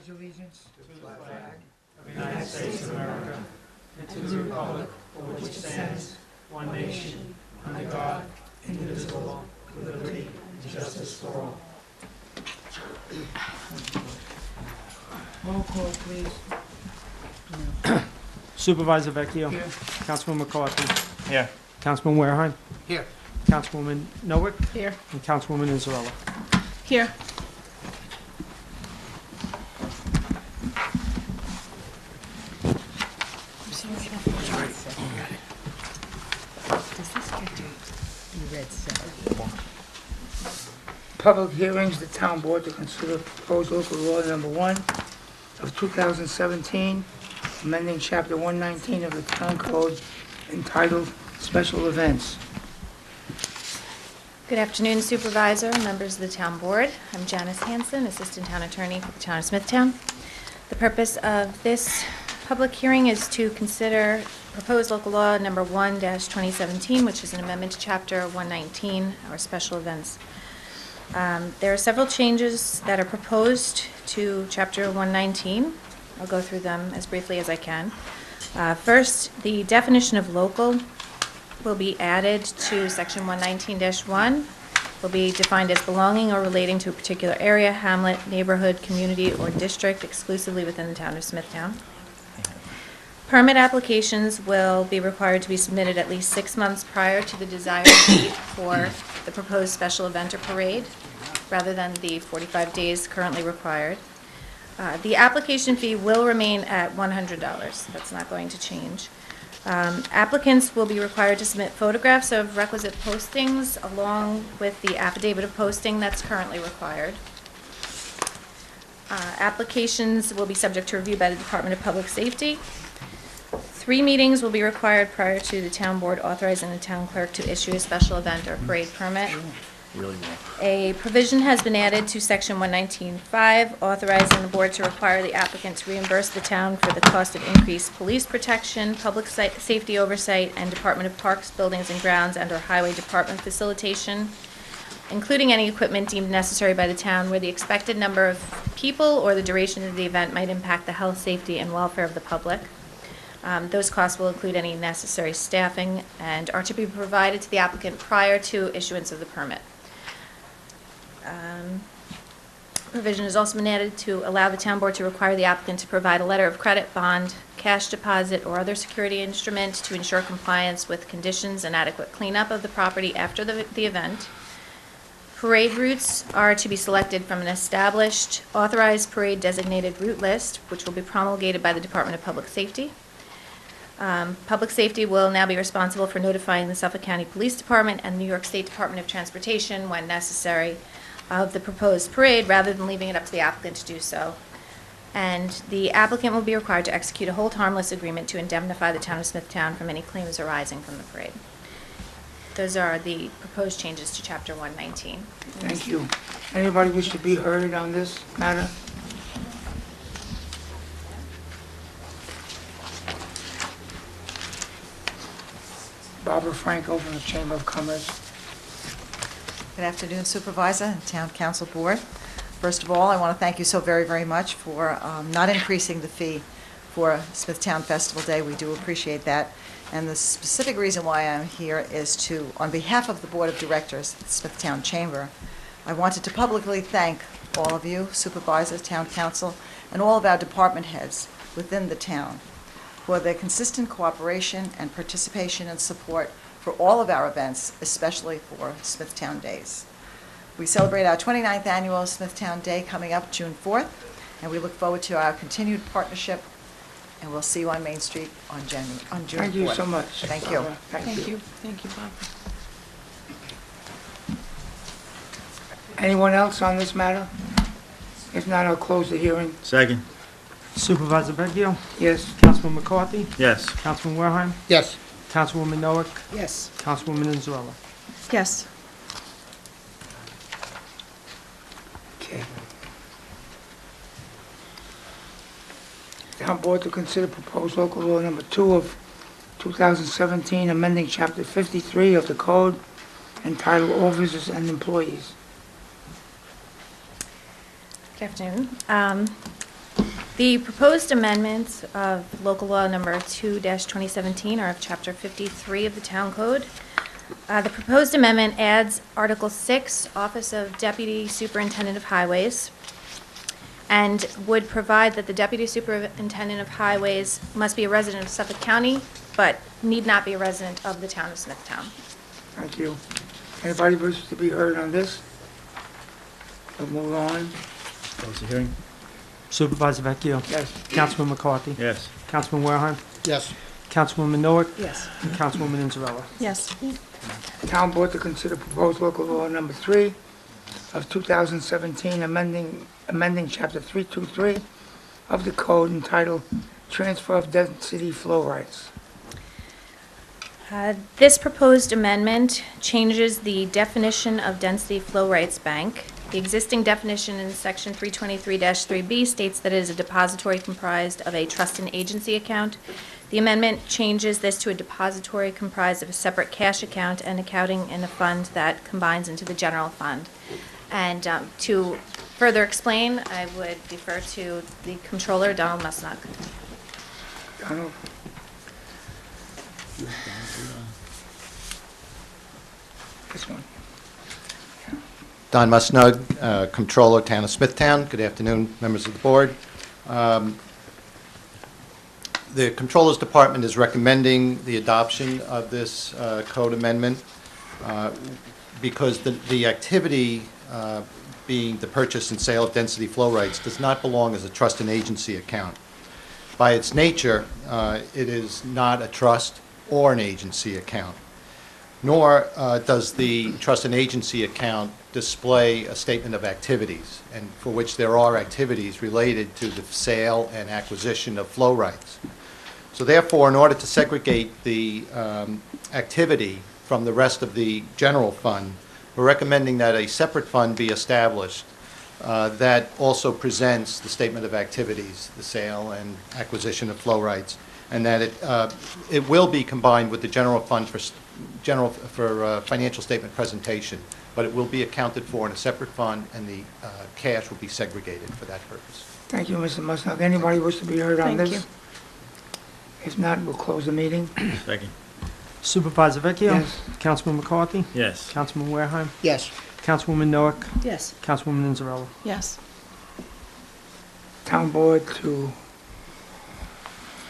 pledge allegiance to the flag of the United States of America, and to the republic for which it stands, one nation, under God, indivisible, with liberty and justice for all. Roll call, please. Supervisor Vecchio. Here. Councilman McCarthy. Here. Councilman Wareheim. Here. Councilwoman Nowick. Here. And Councilwoman Israela. Here. Does this get to be read separately? Public hearings, the town board to consider proposed local law number 1 of 2017, amending chapter 119 of the town code entitled Special Events. Good afternoon, Supervisor, members of the Town Board. I'm Janice Hanson, Assistant Town Attorney for the Town of Smithtown. The purpose of this public hearing is to consider proposed local law number 1-2017, which is an amendment to Chapter 119, our special events. There are several changes that are proposed to Chapter 119. I'll go through them as briefly as I can. First, the definition of local will be added to Section 119-1, will be defined as belonging or relating to a particular area, hamlet, neighborhood, community, or district exclusively within the town of Smithtown. Permit applications will be required to be submitted at least 6 months prior to the desired date for the proposed special event or parade, rather than the 45 days currently required. The application fee will remain at $100. That's not going to change. Applicants will be required to submit photographs of requisite postings along with the affidavit of posting that's currently required. Applications will be subject to review by the Department of Public Safety. 3 meetings will be required prior to the town board authorizing the town clerk to issue a special event or parade permit. A provision has been added to Section 119.5, authorizing the board to require the applicant to reimburse the town for the cost of increased police protection, public safety oversight, and Department of Parks, Buildings and Grounds and/or Highway Department facilitation, including any equipment deemed necessary by the town where the expected number of people or the duration of the event might impact the health, safety, and welfare of the public. Those costs will include any necessary staffing and are to be provided to the applicant prior to issuance of the permit. Provision has also been added to allow the town board to require the applicant to provide a letter of credit, bond, cash deposit, or other security instrument to ensure compliance with conditions and adequate cleanup of the property after the event. Parade routes are to be selected from an established, authorized parade designated route list, which will be promulgated by the Department of Public Safety. Public Safety will now be responsible for notifying the Suffolk County Police Department and the New York State Department of Transportation when necessary of the proposed parade, rather than leaving it up to the applicant to do so. And the applicant will be required to execute a hold harmless agreement to indemnify the town of Smithtown from any claims arising from the parade. Those are the proposed changes to Chapter 119. Thank you. Anybody wish to be heard on this matter? Barbara Franco from the Chamber of Commerce. Good afternoon, Supervisor and Town Council Board. First of all, I want to thank you so very, very much for not increasing the fee for Smithtown Festival Day. We do appreciate that. And the specific reason why I'm here is to, on behalf of the Board of Directors, the Smithtown Chamber, I wanted to publicly thank all of you, supervisors, town council, and all of our department heads within the town for their consistent cooperation and participation and support for all of our events, especially for Smithtown Days. We celebrate our 29th annual Smithtown Day coming up June 4th, and we look forward to our continued partnership, and we'll see you on Main Street on June 4th. Thank you so much. Thank you. Barbara. Thank you. Thank you, Bob. Anyone else on this matter? If not, I'll close the hearing. Second. Supervisor Vecchio. Yes. Councilman McCarthy. Yes. Councilman Wareheim. Yes. Councilwoman Nowick. Yes. Councilwoman Israela. Yes. Okay. Town Board to consider proposed local law number 2 of 2017, amending Chapter 53 of the Code entitled Officers and Employees. Good afternoon. The proposed amendments of local law number 2-2017 are of Chapter 53 of the Town Code. The proposed amendment adds Article 6, Office of Deputy Superintendent of Highways, and would provide that the Deputy Superintendent of Highways must be a resident of Suffolk County, but need not be a resident of the town of Smithtown. Thank you. Anybody wishes to be heard on this? We'll move on. Close the hearing. Supervisor Vecchio. Yes. Councilman McCarthy. Yes. Councilman Wareheim. Yes. Councilwoman Noack. Yes. And Councilwoman Inzarella. Yes. Town Board to consider proposed local law number 3 of 2017, amending Chapter 323 of the code entitled Transfer of Density Flow Rights. This proposed amendment changes the definition of density flow rights bank. The existing definition in Section 323-3B states that it is a depository comprised of a trust and agency account. The amendment changes this to a depository comprised of a separate cash account and accounting in a fund that combines into the general fund. And to further explain, I would defer to the Comptroller, Donald Musnug. Donald? This one. Don Musnug, Comptroller, Town of Smithtown. Good afternoon, members of the board. The Comptroller's Department is recommending the adoption of this code amendment because the activity being the purchase and sale of density flow rights does not belong as a trust and agency account. By its nature, it is not a trust or an agency account, nor does the trust and agency account display a statement of activities, and for which there are activities related to the sale and acquisition of flow rights. So therefore, in order to segregate the activity from the rest of the general fund, we're recommending that a separate fund be established that also presents the statement of activities, the sale and acquisition of flow rights, and that it will be combined with the general fund for financial statement presentation, but it will be accounted for in a separate fund, and the cash will be segregated for that purpose. Thank you, Mr. Musnug. Anybody wish to be heard on Thank this? you. If not, we'll close the meeting. Second. Supervisor Vecchio. Yes. Councilman McCarthy. Yes. Councilman Wareheim. Yes. Councilwoman Noack. Yes. Councilwoman Inzarella. Yes. Town Board to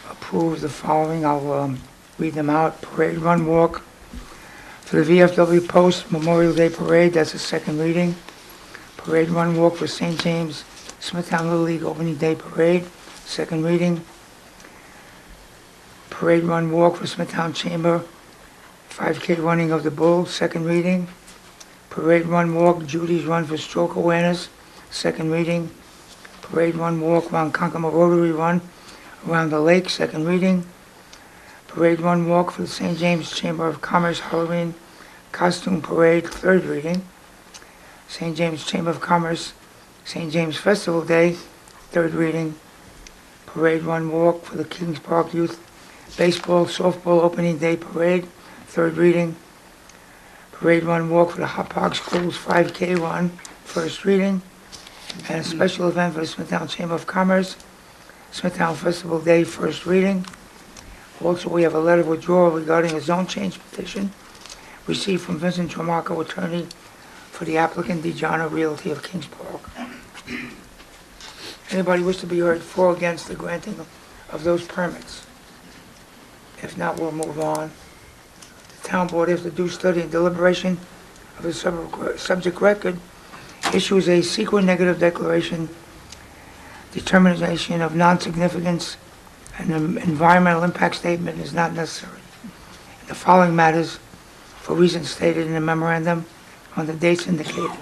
approve the following. I'll read them out. Parade Run Walk for the VFW Post Memorial Day Parade. That's the second reading. Parade Run Walk for St. James Smithtown Little League Opening Day Parade. Second reading. Parade Run Walk for Smithtown Chamber 5K Running of the Bull. Second reading. Parade Run Walk Judy's Run for Stroke Awareness. Second reading. Parade Run Walk around Concomar Rotary Run around the lake. Second reading. Parade Run Walk for the St. James Chamber of Commerce Halloween Costume Parade. Third reading. St. James Chamber of Commerce St. James Festival Day. Third reading. Parade Run Walk for the Kings Park Youth Baseball Softball Opening Day Parade. Third reading. Parade Run Walk for the Hop Park Schools 5K Run. First reading. And a special event for the Smithtown Chamber of Commerce Smithtown Festival Day. First reading. Also, we have a letter of withdrawal regarding a zone change petition received from Vincent Tramarco, attorney for the applicant DeJohn Realty of Kings Park. Anybody wish to be heard for or against the granting of those permits? If not, we'll move on. The Town Board, after due study and deliberation of the subject record, issues a secret negative declaration, determination of non-significance, and an environmental impact statement is not necessary. In the following matters, for reasons stated in the memorandum on the dates indicated.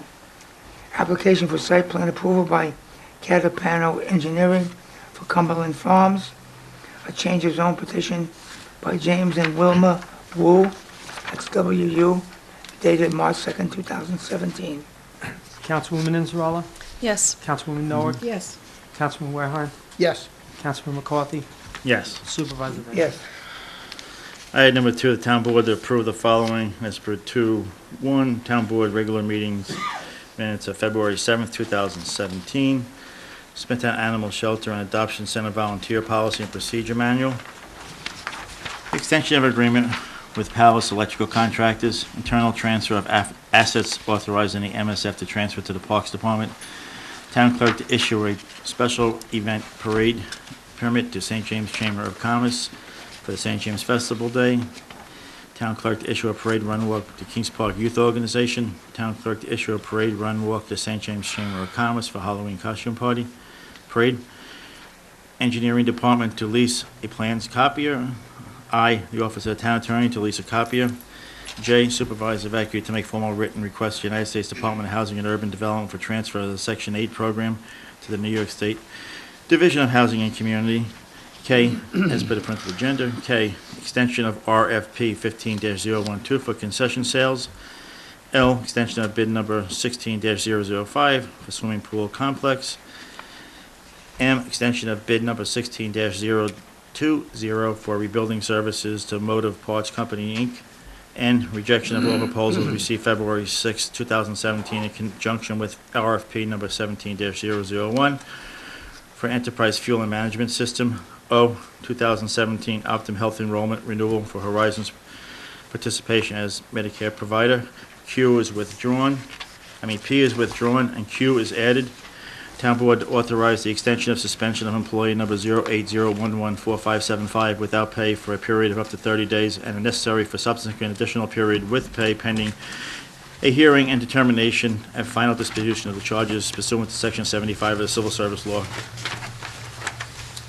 Application for site plan approval by Catapano Engineering for Cumberland Farms. A change of zone petition by James and Wilma Wu, that's WU, dated March 2nd, 2017. Councilwoman Inzarella. Yes. Councilwoman Noack. Yes. Councilman Wareheim. Yes. Councilman McCarthy. Yes. Supervisor Vecchio. Yes. Item number 2, the Town Board to approve the following as per 2-1 Town Board regular meetings minutes of February 7th, 2017. Smithtown Animal Shelter and Adoption Center Volunteer Policy and Procedure Manual. Extension of agreement with Palace Electrical Contractors. Internal transfer of assets authorizing the MSF to transfer to the Parks Department. Town clerk to issue a special event parade permit to St. James Chamber of Commerce for the St. James Festival Day. Town clerk to issue a parade run walk to Kings Park Youth Organization. Town clerk to issue a parade run walk to St. James Chamber of Commerce for Halloween costume parade. Engineering Department to lease a plans copier. I, the Office of the Town Attorney, to lease a copier. J, Supervisor Vecchio to make formal written request to the United States Department of Housing and Urban Development for transfer of the Section 8 program to the New York State Division of Housing and Community. K, as per the printed agenda. K, extension of RFP 15-012 for concession sales. L, extension of bid number 16-005 for swimming pool complex. M, extension of bid number 16-020 for rebuilding services to Motive Parts Company, Inc. N, rejection of all proposals received February 6, 2017 in conjunction with RFP number 17-001 for Enterprise Fuel and Management System. O, 2017 Optum Health Enrollment Renewal for Horizons participation as Medicare provider. Q is withdrawn. P is withdrawn and Q is added. Town Board to authorize the extension of suspension of employee number 080114575 without pay for a period of up to 30 days and necessary for subsequent additional period with pay pending a hearing and determination and final disposition of the charges pursuant to Section 75 of the Civil Service Law.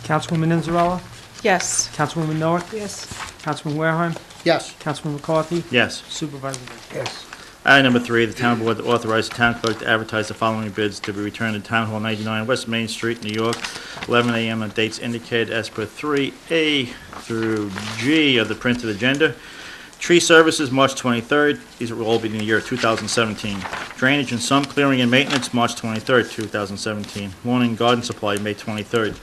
Councilwoman Inzarella, Yes. Councilwoman Noah, Yes. Councilman Wareheim, Yes. Councilman McCarthy, Yes. Supervisor Vecchio. Yes. Item number 3, the Town Board to authorize the Town Clerk to advertise the following bids to be returned to Town Hall 99 West Main Street, New York, 11 a.m. on dates indicated as per 3A through G of the printed agenda. Tree Services, March 23rd. These will all be in the year 2017. Drainage and Sump Clearing and Maintenance, March 23rd, 2017. Lawn and Garden Supply, May 23rd.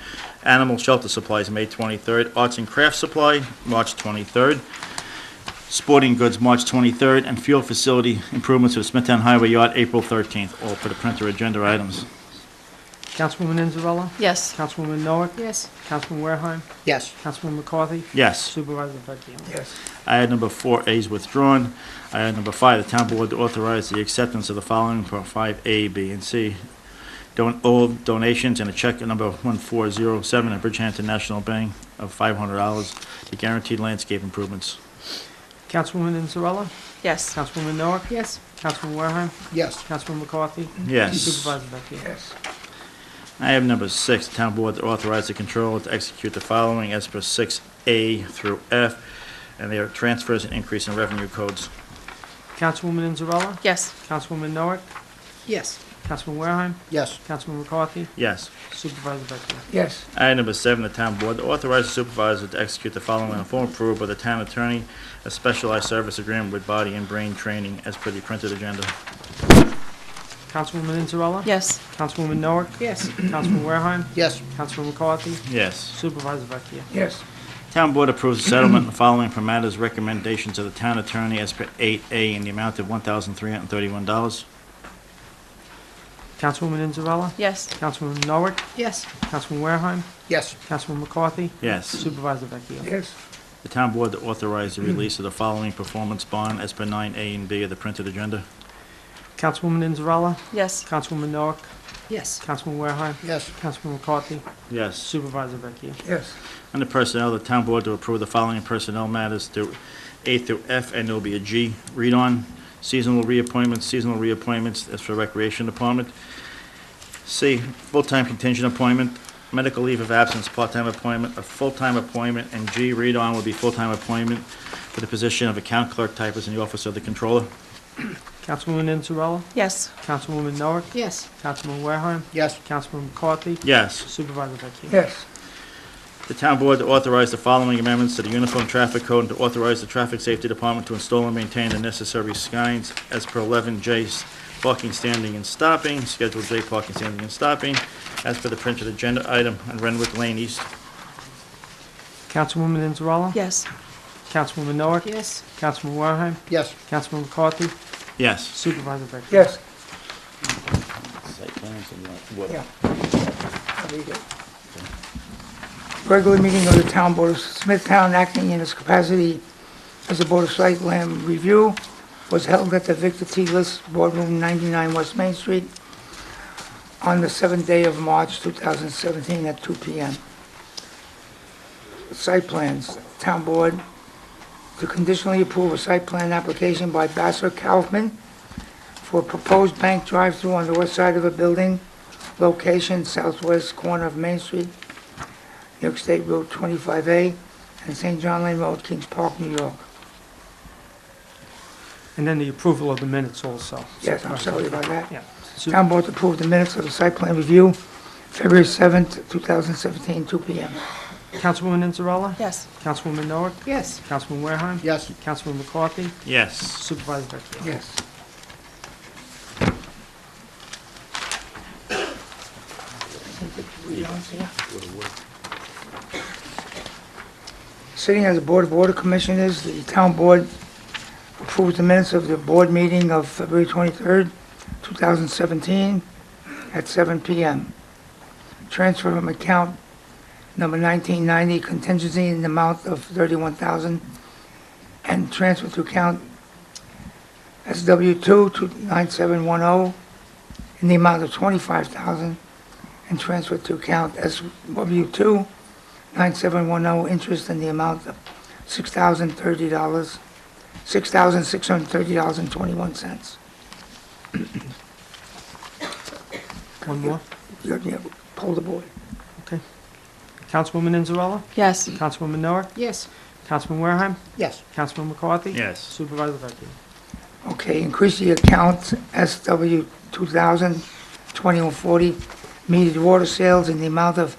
Animal Shelter Supplies, May 23rd. Arts and Crafts Supply, March 23rd. Sporting Goods, March 23rd. And Field Facility Improvements to the Smithtown Highway Yard, April 13th. All for the printer agenda items. Councilwoman Inzarella, Yes. Councilwoman Noah, Yes. Councilman Wareheim, Yes. Councilman McCarthy, Yes. Supervisor Vecchio. Yes. Item number 4A is withdrawn. Item number 5, the Town Board to authorize the acceptance of the following for 5A, B, and C. All donations and a check number 1407 at Bridgehampton National Bank of $500 to guaranteed landscape improvements. Councilwoman Inzarella, Yes. Councilwoman Noah, Yes. Councilman Wareheim, Yes. Councilman McCarthy, Yes. Supervisor Vecchio. Yes. Item number 6, the Town Board to authorize the Controller to execute the following as per 6A through F, and they are transfers and increase in revenue codes. Councilwoman Inzarella, Yes. Councilwoman Noah, Yes. Councilman Wareheim, Yes. Councilman McCarthy, Yes. Supervisor Vecchio. Yes. Item number 7, the Town Board to authorize the Supervisor to execute the following on form approved by the Town Attorney, a specialized service agreement with body and brain training as per the printed agenda. Councilwoman Inzarella, Yes. Councilwoman Noah, Yes. Councilman Wareheim, Yes. Councilman McCarthy, Yes. Supervisor Vecchio. Yes. Town Board approves the settlement of the following for matters recommendations to the Town Attorney as per 8A in the amount of $1,331. Councilwoman Inzarella, Yes. Councilwoman Noah, Yes. Councilman Wareheim, Yes. Councilman McCarthy, Yes. Supervisor Vecchio. Yes. The Town Board to authorize the release of the following performance bond as per 9A and B of the printed agenda. Councilwoman Inzarella, Yes. Councilwoman Noah, Yes. Councilman Wareheim, Yes. Councilman McCarthy, Yes. Supervisor Vecchio. Yes. Under Personnel, the Town Board to approve the following personnel matters through A through F, and there'll be a G. Read on. Seasonal reappointments as for Recreation Department. C, full-time contingent appointment, medical leave of absence, part-time appointment, a full-time appointment, and G, read on, will be full-time appointment for the position of account clerk typist in the Office of the Controller. Councilwoman Inzarella, Yes. Councilwoman Noah, Yes. Councilman Wareheim, Yes. Councilman McCarthy, Yes. Supervisor Vecchio. Yes. The Town Board to authorize the following amendments to the Uniform Traffic Code and to authorize the Traffic Safety Department to install and maintain the necessary signs as per 11J, parking, standing, and stopping, Schedule J, parking, standing, and stopping, as per the printed agenda item on Renwick Lane East. Councilwoman Inzarella, Yes. Councilwoman Noah, Yes. Councilman Wareheim, Yes. Councilman McCarthy, Yes. Supervisor Vecchio. Yes. Site plans and what? Yeah. I'll read it. Regular meeting of the Town Board of Smithtown, acting in its capacity as a Board of Site Plan Review, was held at the Victor T. List Boardroom, 99 West Main Street, on the 7th day of March 2017 at 2 p.m. Site plans, Town Board to conditionally approve a site plan application by Basser Kaufman for a proposed bank drive-through on the west side of a building, location southwest corner of Main Street, New York State Road 25A, and St. John Lane Road, Kings Park, New York. And then the approval of the minutes also. Yes, I'm sorry about that. Yeah. Town Board to approve the minutes of the site plan review, February 7th, 2017, 2 p.m. Councilwoman Inzarella? Yes. Councilwoman Noack? Yes. Councilman Warehime? Yes. Councilman McCarthy? Yes. Supervisor Vecchio? Yes. Sitting as a Board of Water Commissioners, the Town Board approves the minutes of the board meeting of February 23rd, 2017, at 7 p.m. Transfer from account number 1990, contingency in the amount of $31,000, and transfer to account SW2 to 9710 in the amount of $25,000, and transfer to account SW2 9710 interest in the amount of $6,630.21. One more? Yeah, pull the board. Okay. Councilwoman Inzarella? Yes. Councilwoman Noack? Yes. Councilman Warehime? Yes. Councilman McCarthy? Yes. Supervisor Vecchio? Okay, increase the account SW 2000-2140 metered water sales in the amount of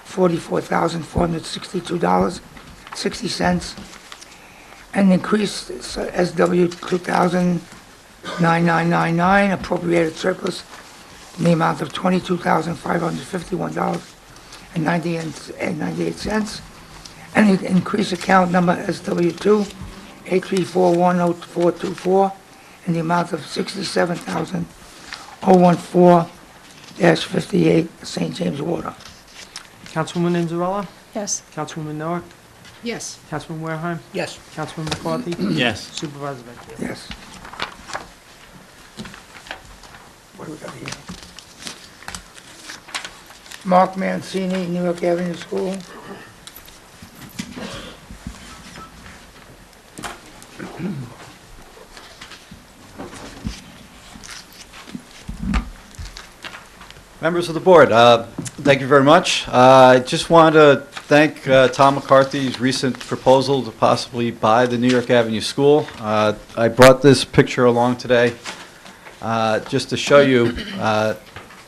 $44,462.60, and increase SW 2000-9999 appropriated surplus in the amount of $22,551.98, and increase account number SW2 8341024 in the amount of $67,014-58 St. James Water. Councilwoman Inzarella? Yes. Councilwoman Noack? Yes. Councilman Warehime? Yes. Councilman McCarthy? Yes. Supervisor Vecchio? Yes. What do we got here? Mark Mancini, New York Avenue School. Members of the board, thank you very much. I just wanted to thank Tom McCarthy's recent proposal to possibly buy the New York Avenue School. I brought this picture along today just to show you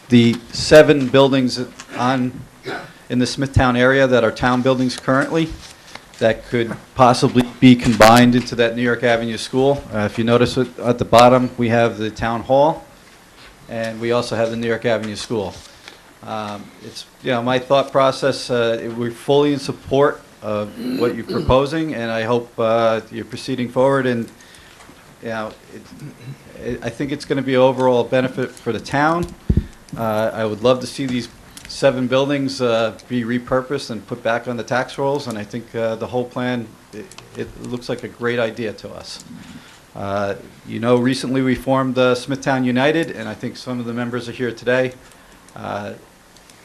the 7 buildings in the Smithtown area that are town buildings currently that could possibly be combined into that New York Avenue School. If you notice at the bottom, we have the town hall, and we also have the New York Avenue School. It's, my thought process, we're fully in support of what you're proposing, and I hope you're proceeding forward, and, I think it's going to be overall benefit for the town. I would love to see these 7 buildings be repurposed and put back on the tax rolls, and I think the whole plan, it looks like a great idea to us. Recently we formed Smithtown United, and I think some of the members are here today.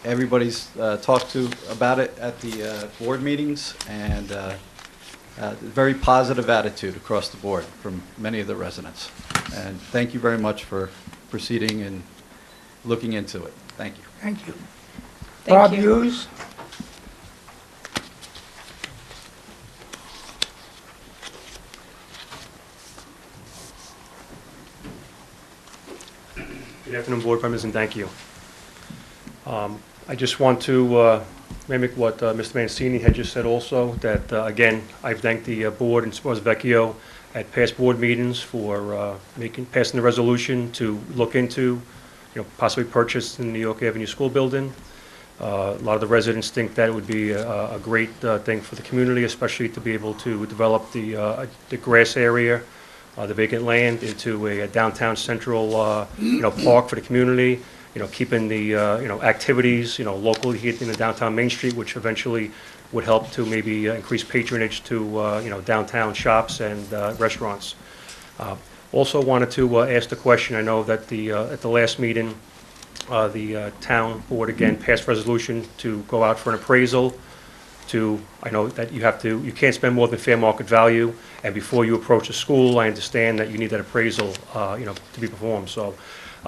Everybody's talked to about it at the board meetings, and very positive attitude across the board from many of the residents. And thank you very much for proceeding and looking into it. Thank you. Thank you. Thank Bob you. Hughes? Good afternoon, board members, and thank you. I just want to mimic what Mr. Mancini had just said also, that, again, I thank the board and Supervisor Vecchio at past board meetings for passing the resolution to look into, possibly purchase the New York Avenue School building. A lot of the residents think that it would be a great thing for the community, especially to be able to develop the grass area, the vacant land, into a downtown central, park for the community. keeping the, activities, locally here in the downtown Main Street, which eventually would help to maybe increase patronage to, downtown shops and restaurants. Also wanted to ask the question, I know that at the last meeting, the town board again passed resolution to go out for an appraisal I know that you can't spend more than fair market value, and before you approach a school, I understand that you need that appraisal, to be performed. So,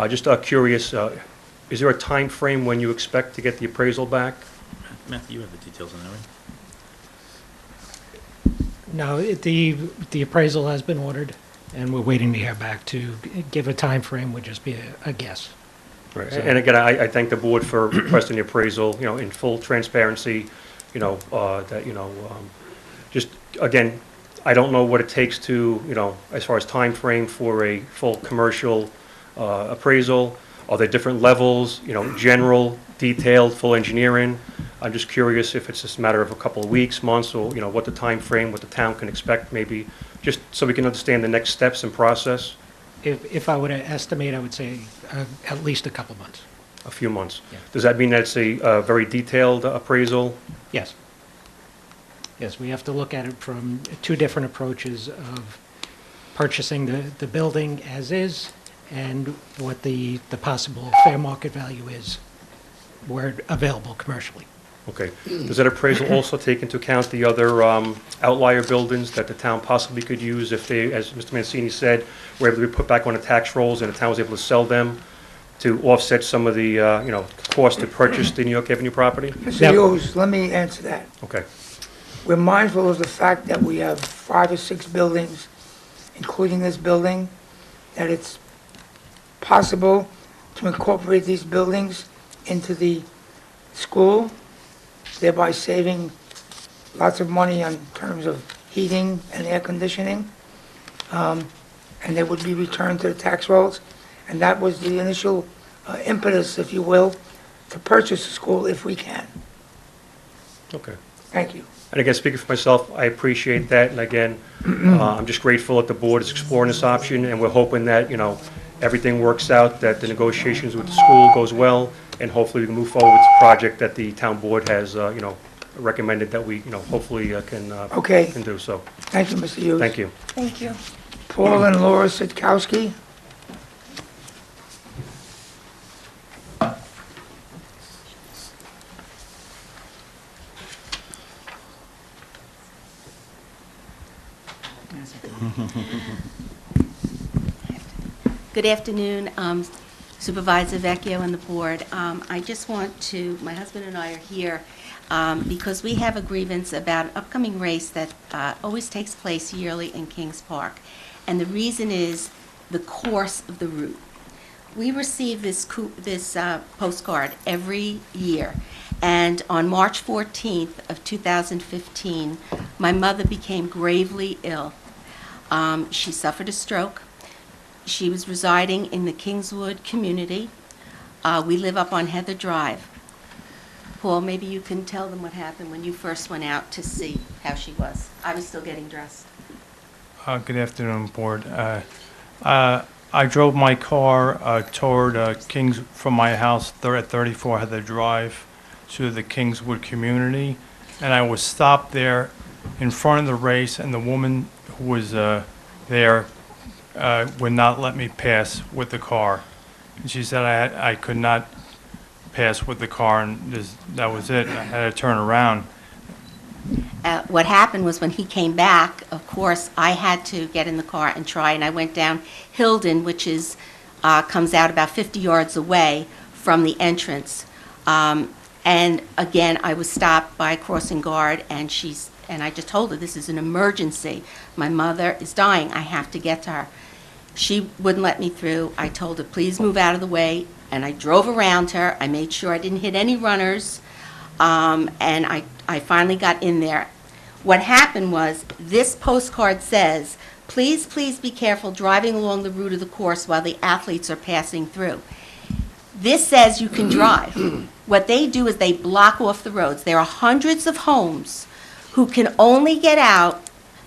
just curious, is there a time frame when you expect to get the appraisal back? Matthew, you have the details on that, right? No, the appraisal has been ordered, and we're waiting to hear back. To give a time frame would just be a guess. Right. So- And again, I thank the board for requesting the appraisal, in full transparency, just, again, I don't know what it takes to, as far as time frame for a full commercial appraisal. Are there different levels, general, detailed, full engineering? I'm just curious if it's just a matter of a couple of weeks, months, or, what the time frame, what the town can expect, maybe, just so we can understand the next steps and process. If I were to estimate, I would say at least a couple months. A few months. Yeah. Does that mean that it's a very detailed appraisal? Yes. Yes, we have to look at it from two different approaches of purchasing the building as is and what the possible fair market value is where available commercially. Okay. Does that appraisal also take into account the other outlier buildings that the town possibly could use if they, as Mr. Mancini said, were able to be put back on the tax rolls and the town was able to sell them to offset some of the, cost to purchase the New York Avenue property? Mr. Yep. Hughes, let me answer that. Okay. We're mindful of the fact that we have 5 or 6 buildings, including this building, that it's possible to incorporate these buildings into the school, thereby saving lots of money in terms of heating and air conditioning, and they would be returned to the tax rolls. And that was the initial impetus, if you will, to purchase the school if we can. Okay. Thank you. And again, speaking for myself, I appreciate that, and again, I'm just grateful that the board is exploring this option, and we're hoping that, everything works out, that the negotiations with the school goes well, and hopefully we can move forward with the project that the town board has, recommended that we, hopefully Okay. can do so. Thank you, Mr. Hughes. Thank you. Thank you. Paul and Laura Sitkowski. Good afternoon, Supervisor Vecchio and the board. I just want to, my husband and I are here because we have a grievance about an upcoming race that always takes place yearly in Kings Park. And the reason is the course of the route. We receive this postcard every year. And on March 14th of 2015, my mother became gravely ill. She suffered a stroke. She was residing in the Kingswood community. We live up on Heather Drive. Paul, maybe you can tell them what happened when you first went out to see how she was. I was still getting dressed. Good afternoon, Board. I drove my car toward from my house at 34 Heather Drive to the Kingswood community, and I was stopped there in front of the race, and the woman who was there would not let me pass with the car. And she said I could not pass with the car, and that was it. I had to turn around. What happened was when he came back, of course, I had to get in the car and try, and I went down Hilden, which is comes out about 50 yards away from the entrance. And again, I was stopped by a crossing guard, and I just told her, this is an emergency. My mother is dying. I have to get to her. She wouldn't let me through. I told her, please move out of the way, and I drove around her. I made sure I didn't hit any runners, and I finally got in there. What happened was, this postcard says, please, please be careful driving along the route of the course while the athletes are passing through. This says you can drive. What they do is they block off the roads. There are hundreds of homes who can only get out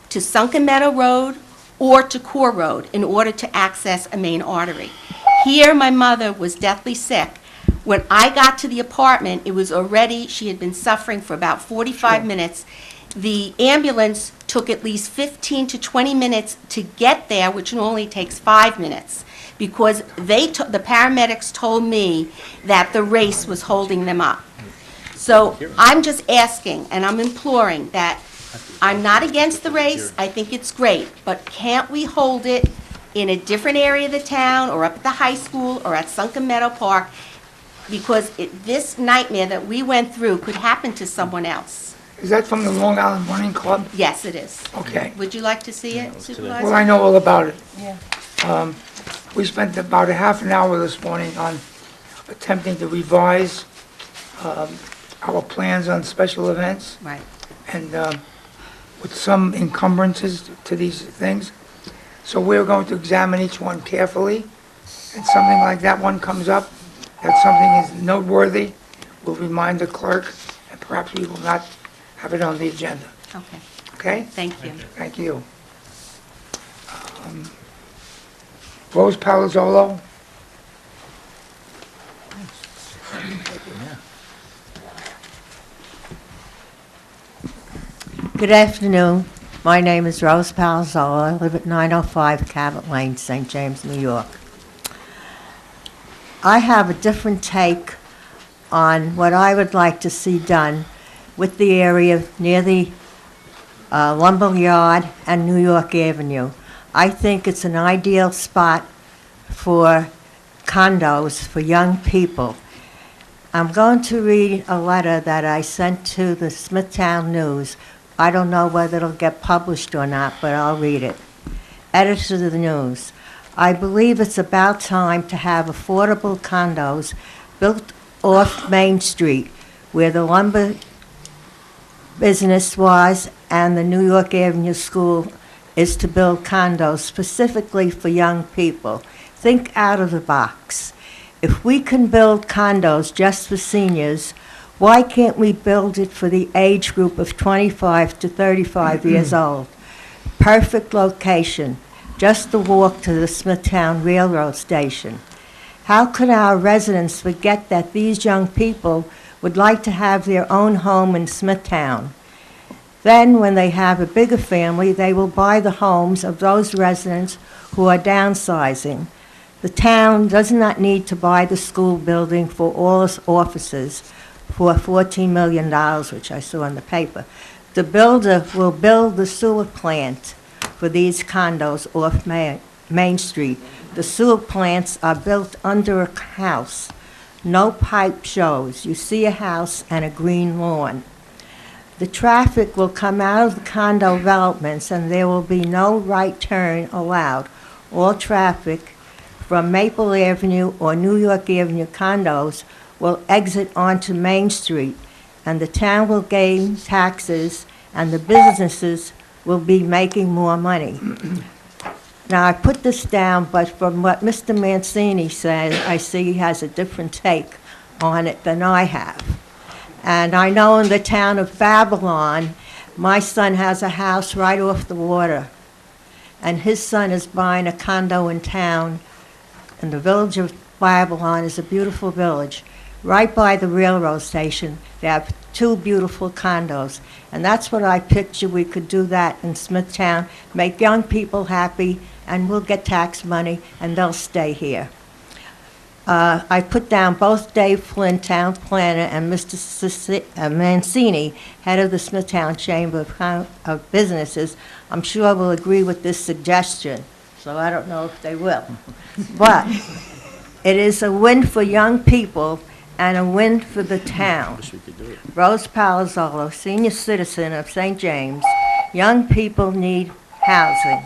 to Sunken Meadow Road or to Core Road in order to access a main artery. Here, my mother was deathly sick, When I got to the apartment, it was already, she had been suffering for about 45 minutes. The ambulance took at least 15 to 20 minutes to get there, which normally takes 5 minutes, because the paramedics told me that the race was holding them up. So I'm just asking, and I'm imploring, that I'm not against the race, I think it's great, but can't we hold it in a different area of the town, or up at the high school, or at Sunken Meadow Park? Because this nightmare that we went through could happen to someone else. Is that from the Long Island Running Club? Yes, it is. Okay. Would you like to see it, Supervisor? Well, I know all about it. Yeah. We spent about a half an hour this morning on attempting to revise our plans on special events, Right. and with some encumbrances to these things. So we're going to examine each one carefully, and something like that one comes up, that something is noteworthy, we'll remind the clerk, and perhaps we will not have it on the agenda. Okay, Okay? thank you. Thank you. Rose Palazzolo? Good afternoon. My name is Rose Palazzolo. I live at 905 Cabot Lane, St. James, New York. I have a different take on what I would like to see done with the area near the lumber yard and New York Avenue. I think it's an ideal spot for condos for young people. I'm going to read a letter that I sent to the Smithtown News. I don't know whether it'll get published or not, but I'll read it. Editor of the News. I believe it's about time to have affordable condos built off Main Street, where the lumber business was and the New York Avenue School is to build condos specifically for young people. Think out of the box. If we can build condos just for seniors, why can't we build it for the age group of 25 to 35 years old? Perfect location, just a walk to the Smithtown Railroad Station. How could our residents forget that these young people would like to have their own home in Smithtown? Then, when they have a bigger family, they will buy the homes of those residents who are downsizing. The town does not need to buy the school building for all its offices for $14 million, which I saw in the paper. The builder will build the sewer plant for these condos off Main Street. The sewer plants are built under a house. No pipe shows. You see a house and a green lawn. The traffic will come out of the condo developments, and there will be no right turn allowed. All traffic from Maple Avenue or New York Avenue condos will exit onto Main Street, and the town will gain taxes, and the businesses will be making more money. Now, I put this down, but from what Mr. Mancini said, I see he has a different take on it than I have. And I know in the town of Babylon, my son has a house right off the water, and his son is buying a condo in town, and the village of Babylon is a beautiful village. Right by the railroad station, they have 2 beautiful condos, and that's what I picture. We could do that in Smithtown, make young people happy, and we'll get tax money, and they'll stay here. I put down both Dave Flynn, town planner, and Mr. Mancini, head of the Smithtown Chamber of Businesses. I'm sure will agree with this suggestion, so I don't know if they will. But it is a win for young people and a win for the town. Rose Palazzolo, senior citizen of St. James. Young people need housing.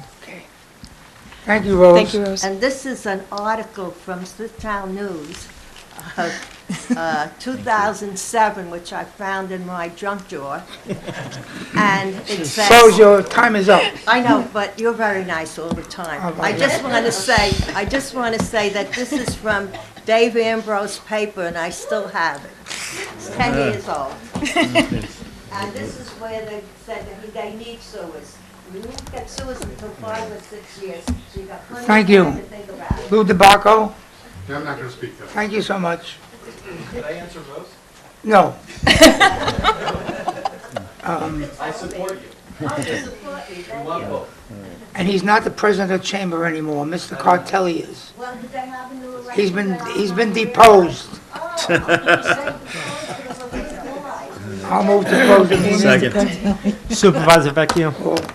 Thank you, Rose. Thank you, Rose. And this is an article from Smithtown News of 2007, which I found in my junk drawer. And it says... Rose, your time is up. I know, but you're very nice all the time. I just want to say that this is from Dave Ambrose's paper, and I still have it. It's 10 years old. And this is where they said that they need sewers. We won't get sewers until 5 or 6 years, so you got plenty of Thank you. time to think about it. Lou DeBacco? Yeah, I'm not going to speak to that. Thank you so much. Did I answer Rose? No. I support you. We want both. And he's not the president of the chamber anymore. Mr. Cartelli is. Well, did they have a new election? He's been deposed. I'll move to close the meeting. Second. Supervisor Vecchio.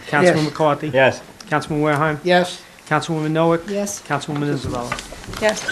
Councilman Yes. McCarthy. Yes. Councilman Wareheim. Yes. Councilwoman Noack. Yes. Councilwoman Isabella. Yes.